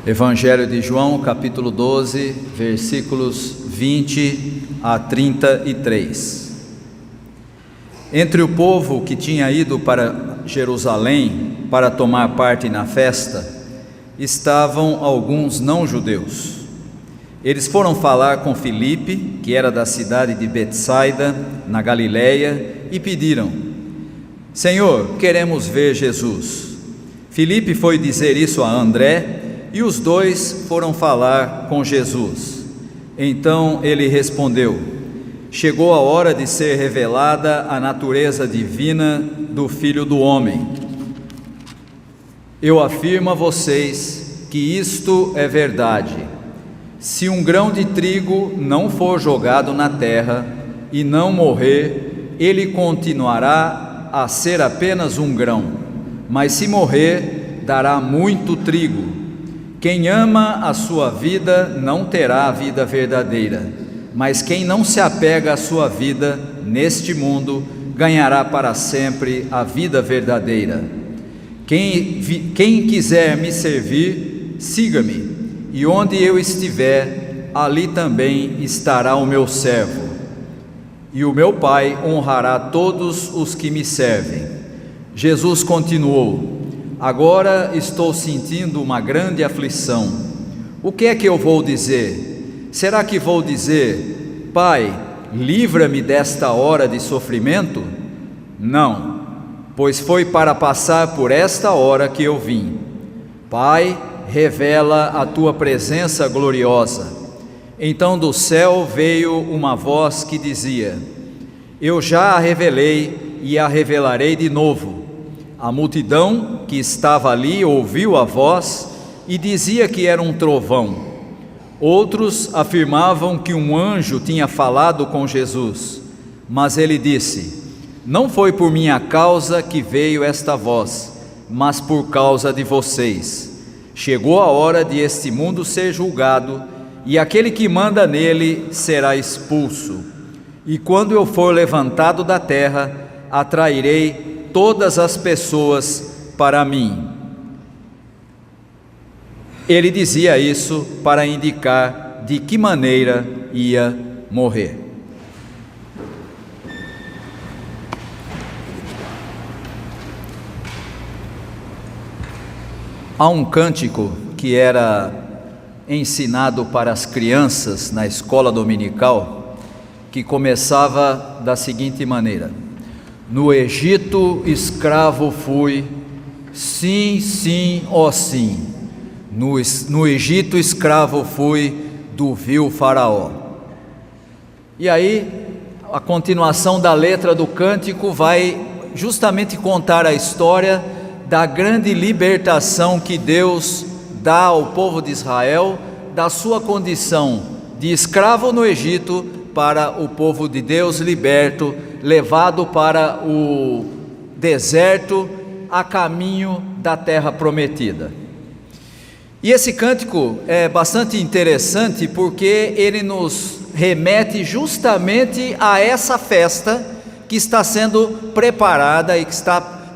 Evangelho de João, capítulo 12, versículos 20 a 33. Entre o povo que tinha ido para Jerusalém para tomar parte na festa, estavam alguns não-judeus. Eles foram falar com Filipe, que era da cidade de Betsaida, na Galileia, e pediram: Senhor, queremos ver Jesus. Filipe foi dizer isso a André, e os dois foram falar com Jesus. Então ele respondeu: chegou a hora de ser revelada a natureza divina do Filho do Homem. Eu afirmo a vocês que isto é verdade. Se um grão de trigo não for jogado na terra e não morrer, ele continuará a ser apenas um grão, mas se morrer, dará muito trigo. Quem ama a sua vida não terá a vida verdadeira, mas quem não se apega à sua vida neste mundo, ganhará para sempre a vida verdadeira. Quem quiser me servir, siga-me, e onde eu estiver, ali também estará o meu servo. E o meu Pai honrará todos os que me servem. Jesus continuou: agora estou sentindo uma grande aflição. O que é que eu vou dizer? Será que vou dizer: Pai, livra-me desta hora de sofrimento? Não, pois foi para passar por esta hora que eu vim. Pai, revela a tua presença gloriosa. Então do céu veio uma voz que dizia: eu já a revelei e a revelarei de novo. A multidão que estava ali ouviu a voz e dizia que era um trovão. Outros afirmavam que um anjo tinha falado com Jesus, mas ele disse: não foi por minha causa que veio esta voz, mas por causa de vocês. Chegou a hora de este mundo ser julgado, e aquele que manda nele será expulso. E quando eu for levantado da terra, atrairei todas as pessoas para mim. Ele dizia isso para indicar de que maneira ia morrer. Há um cântico que era ensinado para as crianças na escola dominical, que começava da seguinte maneira: no Egito escravo fui, sim, sim, ó sim. No Egito escravo fui do vil faraó. E aí, a continuação da letra do cântico vai justamente contar a história da grande libertação que Deus dá ao povo de Israel, da sua condição de escravo no Egito, para o povo de Deus liberto, levado para o deserto, a caminho da terra prometida. E esse cântico é bastante interessante porque ele nos remete justamente a essa festa que está sendo preparada e que está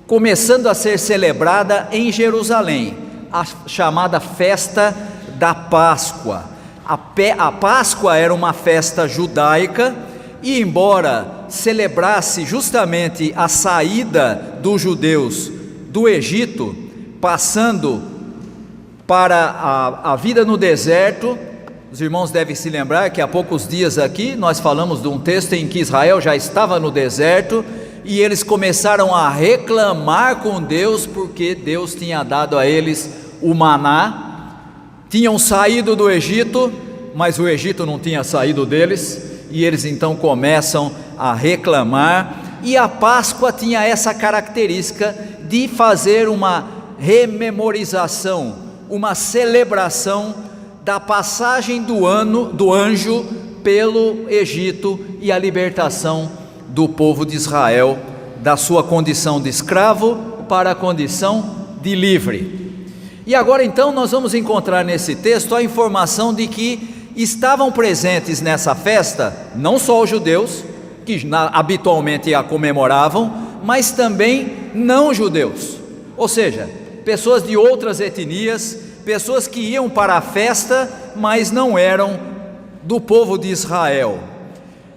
começando a ser celebrada em Jerusalém, a chamada festa da Páscoa. A Páscoa era uma festa judaica e, embora celebrasse justamente a saída dos judeus do Egito, passando para a vida no deserto, os irmãos devem se lembrar que há poucos dias aqui nós falamos de um texto em que Israel já estava no deserto e eles começaram a reclamar com Deus porque Deus tinha dado a eles o maná. Tinham saído do Egito, mas o Egito não tinha saído deles, e eles então começam a reclamar. E a Páscoa tinha essa característica de fazer uma rememorização, uma celebração da passagem do anjo pelo Egito e a libertação do povo de Israel da sua condição de escravo para a condição de livre. E agora então nós vamos encontrar nesse texto a informação de que estavam presentes nessa festa não só os judeus, que habitualmente a comemoravam, mas também não judeus. Ou seja, pessoas de outras etnias, pessoas que iam para a festa, mas não eram do povo de Israel.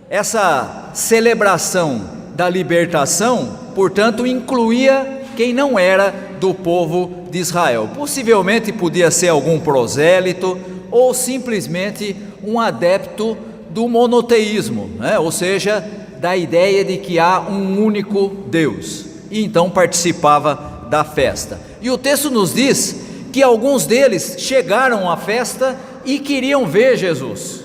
Essa celebração da libertação, portanto, incluía quem não era do povo de Israel. Possivelmente podia ser algum prosélito ou simplesmente um adepto do monoteísmo, né? Ou seja, da ideia de que há um único Deus, e então participava da festa. E o texto nos diz que alguns deles chegaram à festa e queriam ver Jesus,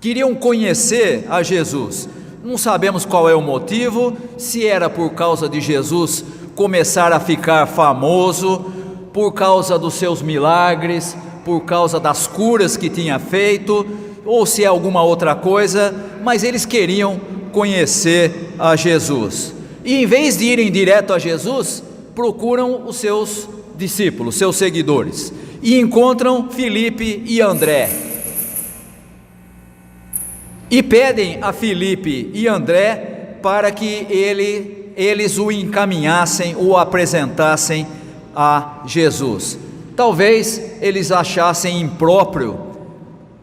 queriam conhecer a Jesus. Não sabemos qual é o motivo, se era por causa de Jesus começar a ficar famoso, por causa dos seus milagres, por causa das curas que tinha feito, ou se é alguma outra coisa, mas eles queriam conhecer a Jesus. E em vez de irem direto a Jesus, procuram os seus discípulos, seus seguidores, e encontram Filipe e André. E pedem a Filipe e André para que eles o encaminhassem, o apresentassem a Jesus. Talvez eles achassem impróprio,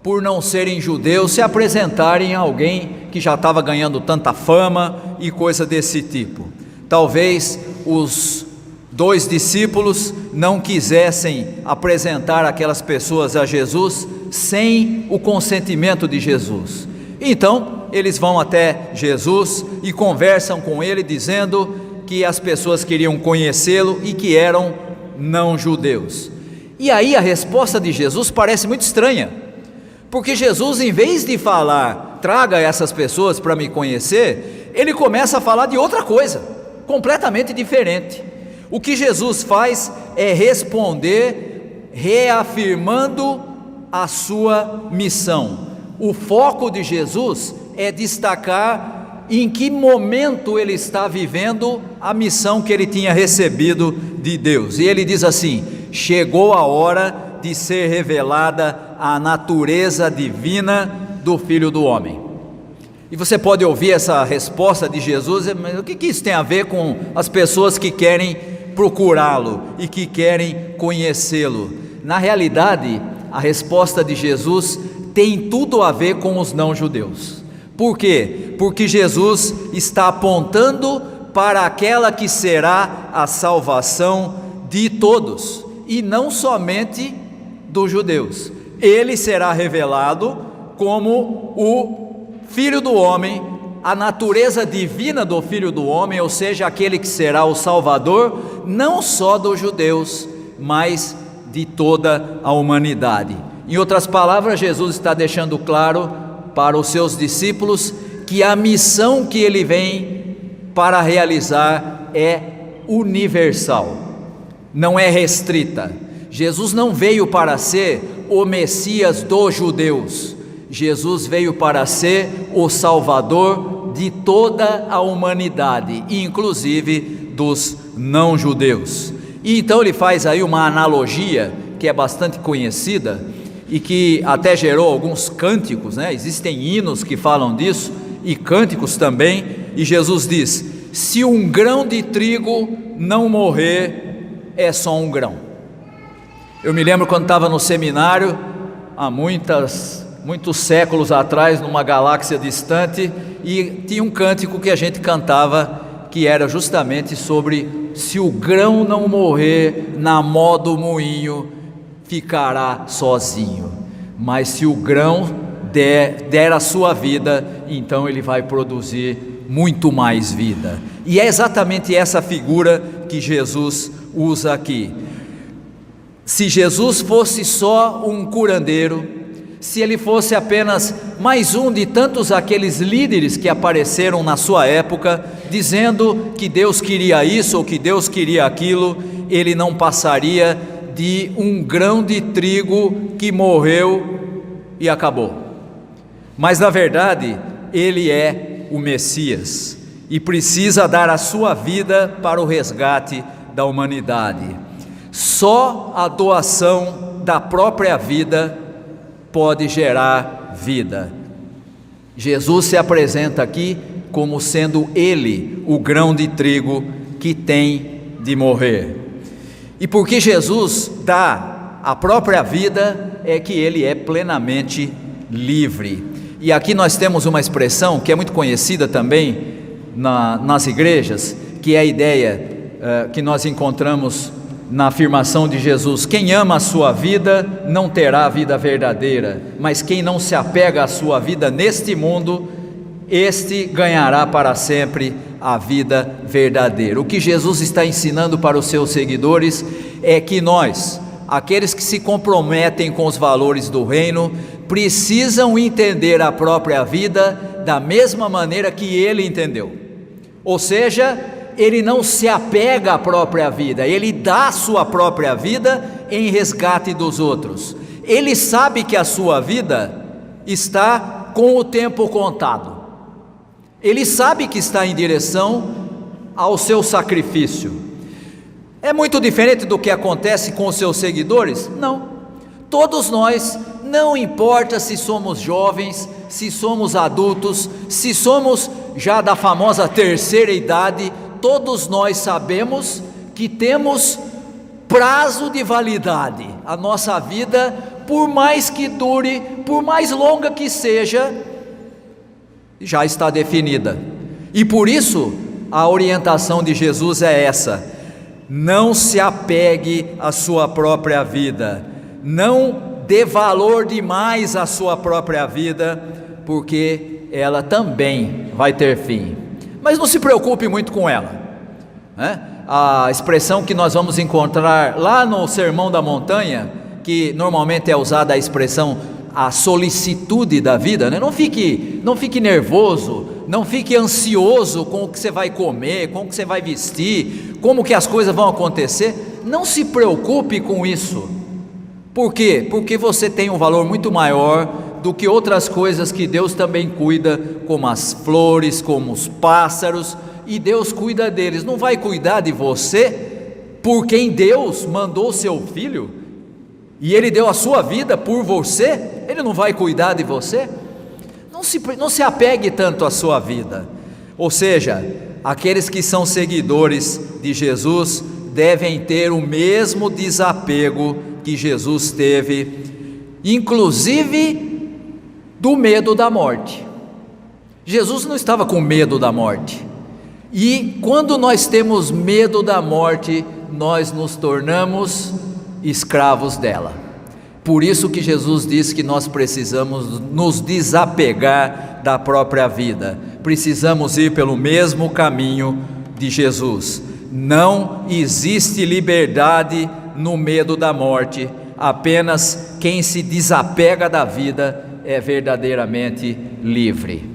por não serem judeus, se apresentarem a alguém que já estava ganhando tanta fama e coisa desse tipo. Talvez os dois discípulos não quisessem apresentar aquelas pessoas a Jesus sem o consentimento de Jesus. Então eles vão até Jesus e conversam com ele, dizendo que as pessoas queriam conhecê-lo e que eram não judeus. E aí a resposta de Jesus parece muito estranha, porque Jesus, em vez de falar, traga essas pessoas para me conhecer, ele começa a falar de outra coisa, completamente diferente. O que Jesus faz é responder reafirmando a sua missão. O foco de Jesus é destacar em que momento ele está vivendo a missão que ele tinha recebido de Deus. E ele diz assim: chegou a hora de ser revelada a natureza divina do Filho do Homem. E você pode ouvir essa resposta de Jesus, mas o que isso tem a ver com as pessoas que querem procurá-lo e que querem conhecê-lo? Na realidade, a resposta de Jesus tem tudo a ver com os não-judeus. Por quê? Porque Jesus está apontando para aquela que será a salvação de todos, e não somente dos judeus. Ele será revelado como o Filho do Homem, a natureza divina do Filho do Homem, ou seja, aquele que será o Salvador, não só dos judeus, mas de toda a humanidade. Em outras palavras, Jesus está deixando claro para os seus discípulos que a missão que ele vem para realizar é universal, não é restrita. Jesus não veio para ser o Messias dos judeus, Jesus veio para ser o Salvador de toda a humanidade, inclusive dos não-judeus. E então ele faz aí uma analogia que é bastante conhecida e que até gerou alguns cânticos, né? Existem hinos que falam disso e cânticos também. E Jesus diz: se um grão de trigo não morrer, é só um grão. Eu me lembro quando estava no seminário, há muitos séculos atrás, numa galáxia distante, e tinha um cântico que a gente cantava, que era justamente sobre: se o grão não morrer na mó do moinho, ficará sozinho, mas se o grão der a sua vida, então ele vai produzir muito mais vida. E é exatamente essa figura que Jesus usa aqui. Se Jesus fosse só um curandeiro, se ele fosse apenas mais um de tantos aqueles líderes que apareceram na sua época, dizendo que Deus queria isso ou que Deus queria aquilo, ele não passaria de um grão de trigo que morreu e acabou. Mas na verdade, ele é o Messias e precisa dar a sua vida para o resgate da humanidade. Só a doação da própria vida pode gerar vida. Jesus se apresenta aqui como sendo ele o grão de trigo que tem de morrer. E porque Jesus dá a própria vida, é que ele é plenamente livre. E aqui nós temos uma expressão que é muito conhecida também nas igrejas, que é a ideia que nós encontramos na afirmação de Jesus: quem ama a sua vida não terá a vida verdadeira, mas quem não se apega à sua vida neste mundo, este ganhará para sempre a vida verdadeira. O que Jesus está ensinando para os seus seguidores é que nós, aqueles que se comprometem com os valores do reino, precisam entender a própria vida da mesma maneira que ele entendeu. Ou seja, ele não se apega à própria vida, ele dá a sua própria vida em resgate dos outros. Ele sabe que a sua vida está com o tempo contado. Ele sabe que está em direção ao seu sacrifício. É muito diferente do que acontece com os seus seguidores? Não. Todos nós, não importa se somos jovens, se somos adultos, se somos já da famosa terceira idade, todos nós sabemos que temos prazo de validade. A nossa vida, por mais que dure, por mais longa que seja, já está definida. E por isso a orientação de Jesus é essa: não se apegue à sua própria vida, não dê valor demais à sua própria vida, porque ela também vai ter fim. Mas não se preocupe muito com ela, né? A expressão que nós vamos encontrar lá no Sermão da Montanha, que normalmente é usada a expressão a solicitude da vida, né? Não fique nervoso, não fique ansioso com o que você vai comer, com o que você vai vestir, como que as coisas vão acontecer. Não se preocupe com isso. Por quê? Porque você tem um valor muito maior do que outras coisas que Deus também cuida, como as flores, como os pássaros, e Deus cuida deles. Não vai cuidar de você por quem Deus mandou o seu Filho, e Ele deu a sua vida por você? Ele não vai cuidar de você? Não se apegue tanto à sua vida. Ou seja, aqueles que são seguidores de Jesus devem ter o mesmo desapego que Jesus teve, inclusive do medo da morte. Jesus não estava com medo da morte. E quando nós temos medo da morte, nós nos tornamos escravos dela. Por isso que Jesus diz que nós precisamos nos desapegar da própria vida, precisamos ir pelo mesmo caminho de Jesus. Não existe liberdade no medo da morte, apenas quem se desapega da vida é verdadeiramente livre.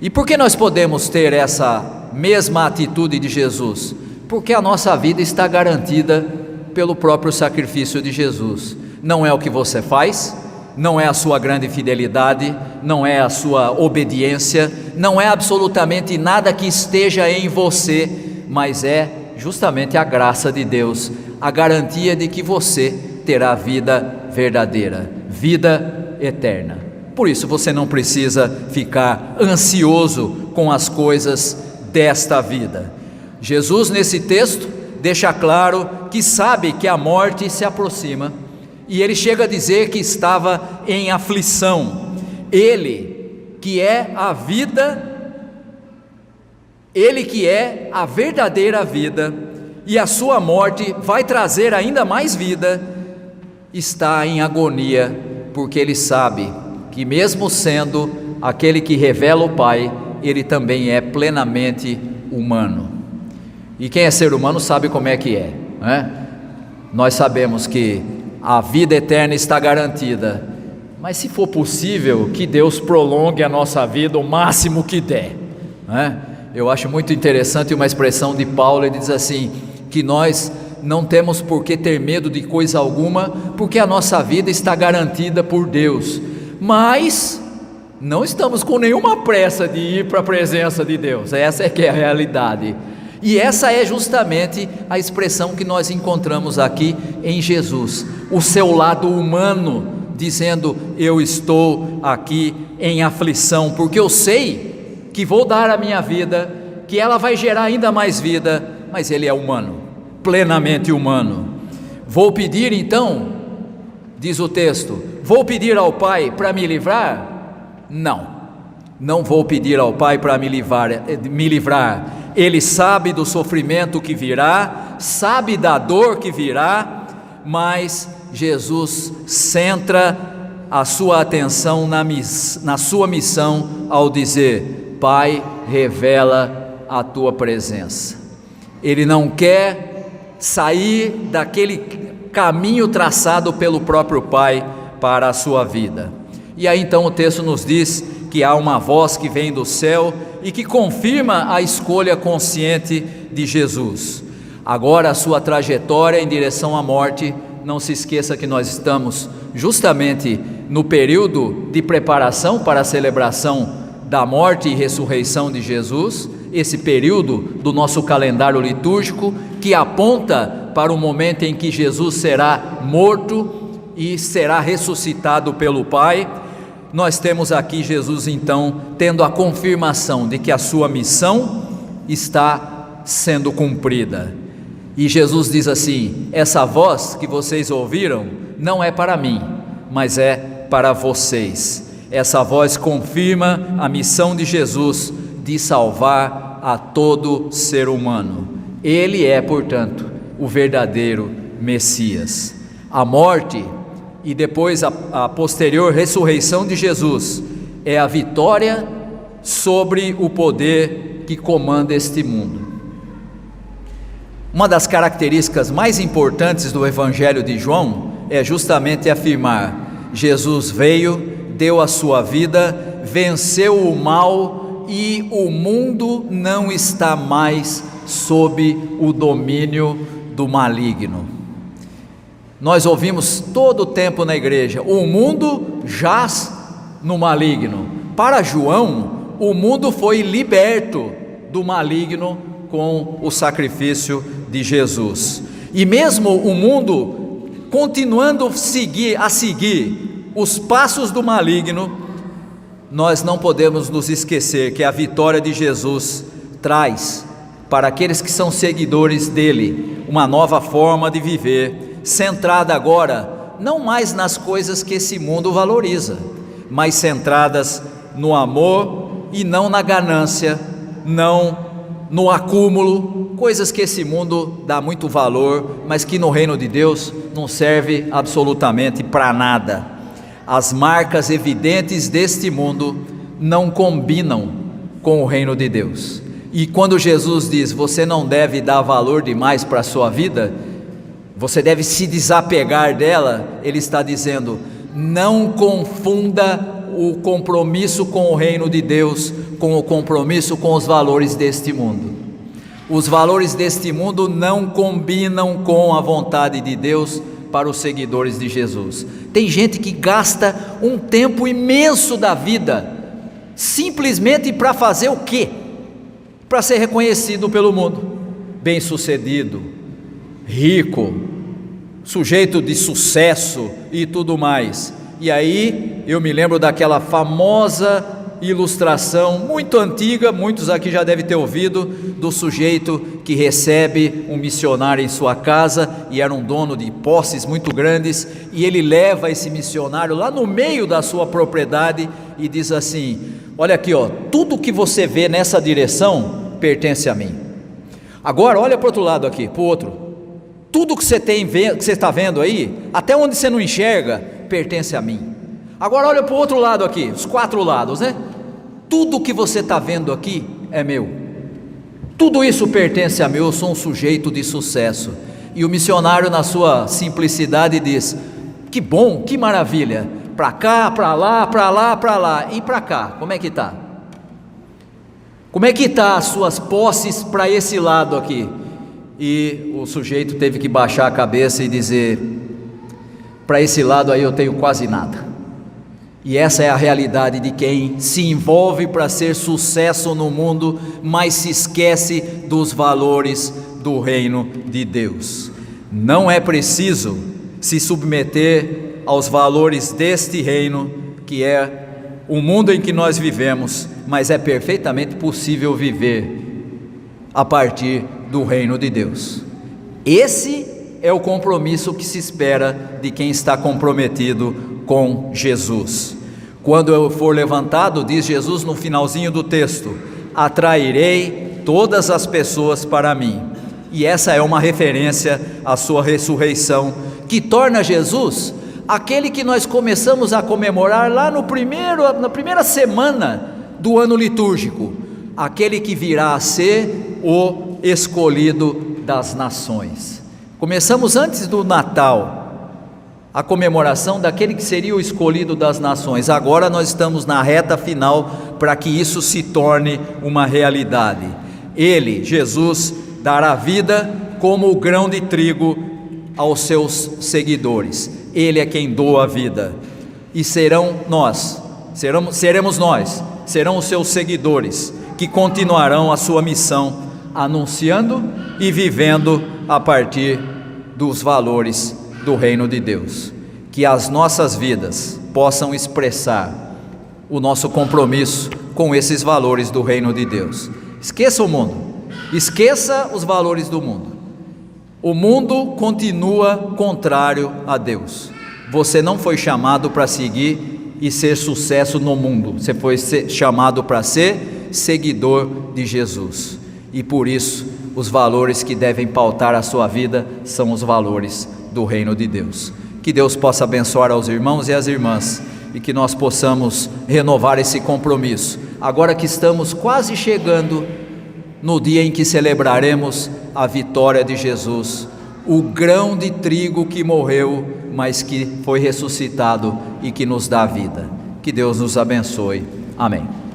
E por que nós podemos ter essa mesma atitude de Jesus? Porque a nossa vida está garantida pelo próprio sacrifício de Jesus. Não é o que você faz, não é a sua grande fidelidade, não é a sua obediência, não é absolutamente nada que esteja em você, mas é justamente a graça de Deus, a garantia de que você terá vida verdadeira, vida eterna. Por isso você não precisa ficar ansioso com as coisas desta vida. Jesus, nesse texto, deixa claro que sabe que a morte se aproxima, e ele chega a dizer que estava em aflição. Ele que é a vida, ele que é a verdadeira vida, e a sua morte vai trazer ainda mais vida, está em agonia, porque ele sabe que mesmo sendo aquele que revela o Pai, ele também é plenamente humano. E quem é ser humano sabe como é que é, né? Nós sabemos que a vida eterna está garantida, mas se for possível, que Deus prolongue a nossa vida o máximo que der, né? Eu acho muito interessante uma expressão de Paulo. Ele diz assim, que nós não temos por que ter medo de coisa alguma, porque a nossa vida está garantida por Deus, mas não estamos com nenhuma pressa de ir para a presença de Deus. Essa é que é a realidade. E essa é justamente a expressão que nós encontramos aqui em Jesus, o seu lado humano, dizendo: eu estou aqui em aflição, porque eu sei que vou dar a minha vida, que ela vai gerar ainda mais vida, mas ele é humano, plenamente humano. Vou pedir então, diz o texto, vou pedir ao Pai para me livrar? Não vou pedir ao Pai para me livrar. Ele sabe do sofrimento que virá, sabe da dor que virá, mas Jesus centra a sua atenção na sua missão ao dizer: Pai, revela a tua presença. Ele não quer sair daquele caminho traçado pelo próprio Pai para a sua vida. E aí então o texto nos diz que há uma voz que vem do céu e que confirma a escolha consciente de Jesus. Agora a sua trajetória em direção à morte, não se esqueça que nós estamos justamente no período de preparação para a celebração da morte e ressurreição de Jesus, esse período do nosso calendário litúrgico que aponta para o momento em que Jesus será morto e será ressuscitado pelo Pai. Nós temos aqui Jesus então tendo a confirmação de que a sua missão está sendo cumprida. E Jesus diz assim: essa voz que vocês ouviram não é para mim, mas é para vocês. Essa voz confirma a missão de Jesus de salvar a todo ser humano. Ele é, portanto, o verdadeiro Messias. A morte e depois a posterior ressurreição de Jesus é a vitória sobre o poder que comanda este mundo. Uma das características mais importantes do Evangelho de João é justamente afirmar: Jesus veio, deu a sua vida, venceu o mal e o mundo não está mais sob o domínio do maligno. Nós ouvimos todo o tempo na igreja: o mundo jaz no maligno. Para João, o mundo foi liberto do maligno com o sacrifício de Jesus. E mesmo o mundo continuando a seguir os passos do maligno, nós não podemos nos esquecer que a vitória de Jesus traz para aqueles que são seguidores dele uma nova forma de viver, centrada agora não mais nas coisas que esse mundo valoriza, mas centradas no amor e não na ganância, não no acúmulo, coisas que esse mundo dá muito valor, mas que no reino de Deus não serve absolutamente para nada. As marcas evidentes deste mundo não combinam com o reino de Deus. E quando Jesus diz: você não deve dar valor demais para a sua vida, você deve se desapegar dela, ele está dizendo: não confunda o compromisso com o reino de Deus com o compromisso com os valores deste mundo. Os valores deste mundo não combinam com a vontade de Deus para os seguidores de Jesus. Tem gente que gasta um tempo imenso da vida simplesmente para fazer o quê? Para ser reconhecido pelo mundo, bem-sucedido, rico, sujeito de sucesso e tudo mais. E aí eu me lembro daquela famosa ilustração muito antiga, muitos aqui já devem ter ouvido, do sujeito que recebe um missionário em sua casa, e era um dono de posses muito grandes, e ele leva esse missionário lá no meio da sua propriedade e diz assim: olha aqui, ó, tudo que você vê nessa direção pertence a mim. Agora olha para o outro lado aqui, para o outro. Tudo que você está vendo aí, até onde você não enxerga, pertence a mim. Agora olha para o outro lado aqui, os quatro lados, né? Tudo que você está vendo aqui é meu. Tudo isso pertence a mim, eu sou um sujeito de sucesso. E o missionário, na sua simplicidade, diz: que bom, que maravilha, para cá, para lá, para lá, para lá. E para cá, como é que está? Como é que está as suas posses para esse lado aqui? E o sujeito teve que baixar a cabeça e dizer: para esse lado aí eu tenho quase nada. E essa é a realidade de quem se envolve para ser sucesso no mundo, mas se esquece dos valores do reino de Deus. Não é preciso se submeter aos valores deste reino, que é o mundo em que nós vivemos, mas é perfeitamente possível viver a partir do reino de Deus. Esse é o compromisso que se espera de quem está comprometido com Jesus. Quando eu for levantado, diz Jesus no finalzinho do texto, atrairei todas as pessoas para mim. E essa é uma referência à sua ressurreição, que torna Jesus aquele que nós começamos a comemorar lá na primeira semana do ano litúrgico, aquele que virá a ser o escolhido das nações. Começamos antes do Natal a comemoração daquele que seria o escolhido das nações. Agora nós estamos na reta final para que isso se torne uma realidade. Ele, Jesus, dará vida como o grão de trigo aos seus seguidores. Ele é quem doa a vida. E seremos nós, serão os seus seguidores, que continuarão a sua missão, anunciando e vivendo a partir dos valores do reino de Deus. Que as nossas vidas possam expressar o nosso compromisso com esses valores do reino de Deus. Esqueça o mundo, esqueça os valores do mundo. O mundo continua contrário a Deus. Você não foi chamado para seguir e ser sucesso no mundo, você foi chamado para ser seguidor de Jesus. E por isso, os valores que devem pautar a sua vida são os valores do reino de Deus. Que Deus possa abençoar aos irmãos e às irmãs, e que nós possamos renovar esse compromisso, agora que estamos quase chegando no dia em que celebraremos a vitória de Jesus, o grão de trigo que morreu, mas que foi ressuscitado e que nos dá vida. Que Deus nos abençoe. Amém.